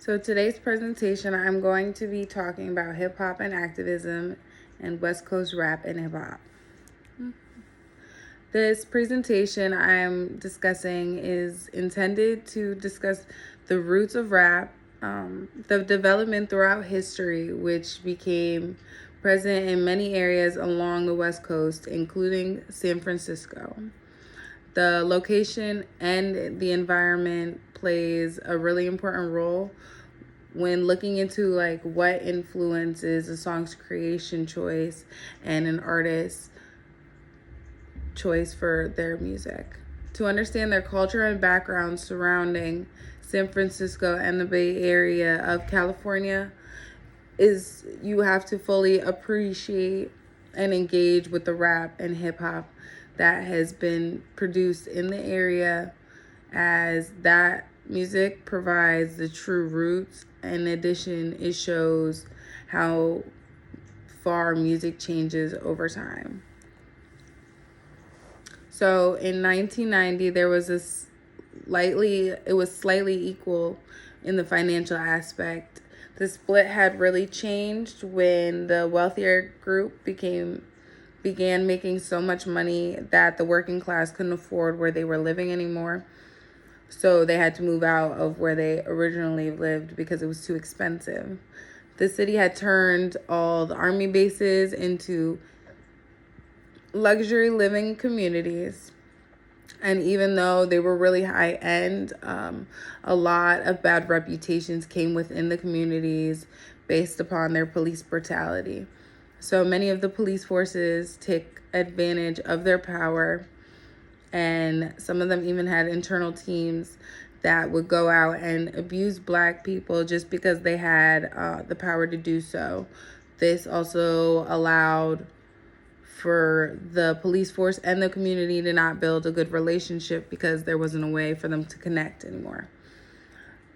So today's presentation, I'm going to be talking about hip hop and activism and West Coast rap and hip hop. This presentation I'm discussing is intended to discuss the roots of rap, the development throughout history, which became present in many areas along the West Coast, including San Francisco. The location and the environment plays a really important role when looking into like what influences a song's creation choice and an artist's choice for their music. To understand their culture and background surrounding San Francisco and the Bay Area of California is you have to fully appreciate and engage with the rap and hip hop that has been produced in the area, as that music provides the true roots. In addition, it shows how far music changes over time. So in 1990, there was it was slightly equal in the financial aspect. The split had really changed when the wealthier group began making so much money that the working class couldn't afford where they were living anymore. So they had to move out of where they originally lived because it was too expensive. The city had turned all the army bases into luxury living communities. And even though they were really high end, a lot of bad reputations came within the communities based upon their police brutality. So many of the police forces take advantage of their power, and some of them even had internal teams that would go out and abuse Black people just because they had the power to do so. This also allowed for the police force and the community to not build a good relationship because there wasn't a way for them to connect anymore.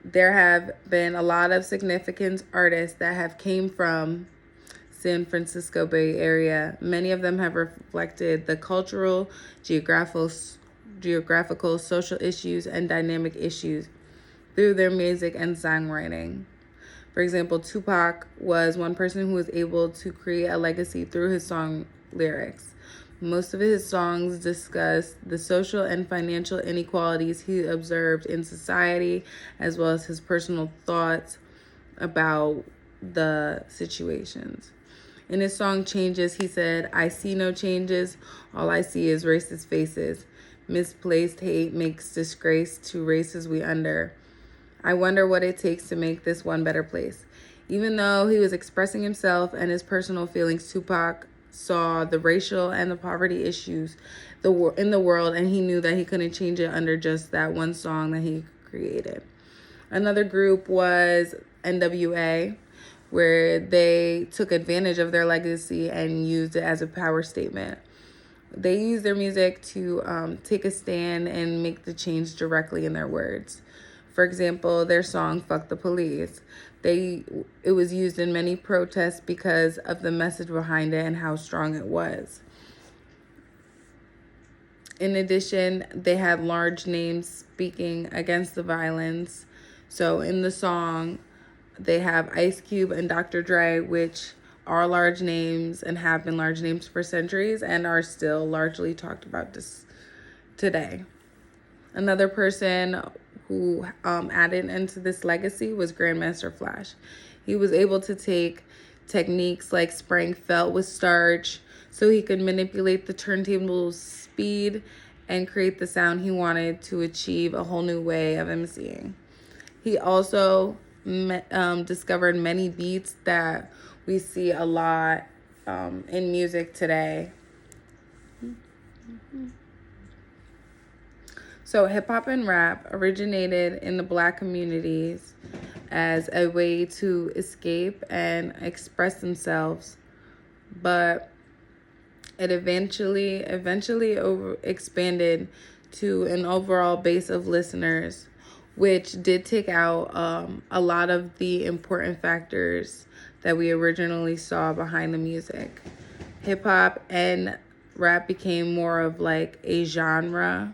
There have been a lot of significant artists that have came from San Francisco Bay Area. Many of them have reflected the cultural, geographical, social issues, and dynamic issues through their music and songwriting. For example, Tupac was one person who was able to create a legacy through his song lyrics. Most of his songs discuss the social and financial inequalities he observed in society, as well as his personal thoughts about the situations. In his song Changes, he said, "I see no changes. All I see is racist faces. Misplaced hate makes disgrace to races we under. I wonder what it takes to make this one better place." Even though he was expressing himself and his personal feelings, Tupac saw the racial and the poverty issues in the world, and he knew that he couldn't change it under just that one song that he created. Another group was NWA, where they took advantage of their legacy and used it as a power statement. They used their music to take a stand and make the change directly in their words. For example, their song "Fuck the Police." It was used in many protests because of the message behind it and how strong it was. In addition, they had large names speaking against the violence. So in the song, they have Ice Cube and Dr. Dre, which are large names and have been large names for centuries and are still largely talked about this today. Another person who added into this legacy was Grandmaster Flash. He was able to take techniques like spraying felt with starch so he could manipulate the turntable's speed and create the sound he wanted to achieve a whole new way of emceeing. He also discovered many beats that we see a lot in music today. So hip hop and rap originated in the Black communities as a way to escape and express themselves, but it eventually expanded to an overall base of listeners, which did take out a lot of the important factors that we originally saw behind the music. Hip hop and rap became more of like a genre,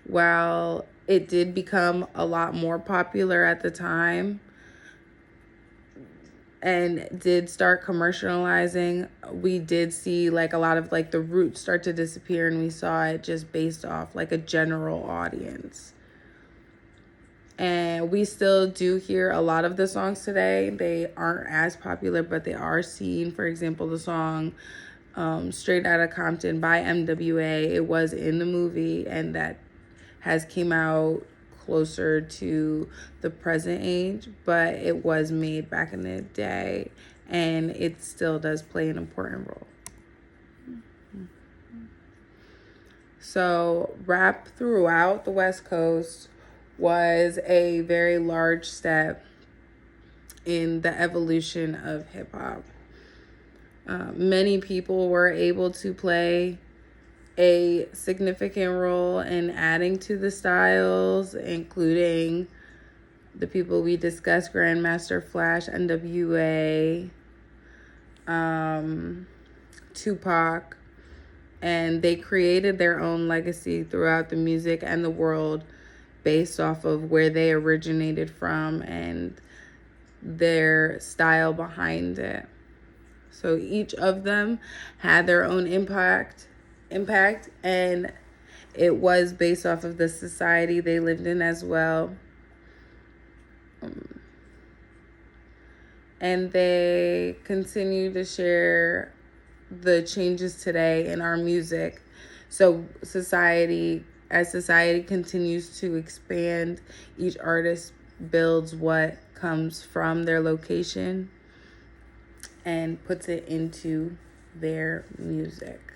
while it did become a lot more popular at the time and did start commercializing, we did see like a lot of like the roots start to disappear, and we saw it just based off like a general audience. And we still do hear a lot of the songs today. They aren't as popular, but they are seen. For example, the song Straight Outta Compton by MWA, it was in the movie, and that has came out closer to the present age, but it was made back in the day, and it still does play an important role. So rap throughout the West Coast was a very large step in the evolution of hip hop. Many people were able to play a significant role in adding to the styles, including the people we discussed: Grandmaster Flash, NWA, Tupac, and they created their own legacy throughout the music and the world based off of where they originated from and their style behind it. So each of them had their own impact, and it was based off of the society they lived in as well. And they continue to share the changes today in our music. So as society continues to expand, each artist builds what comes from their location and puts it into their music.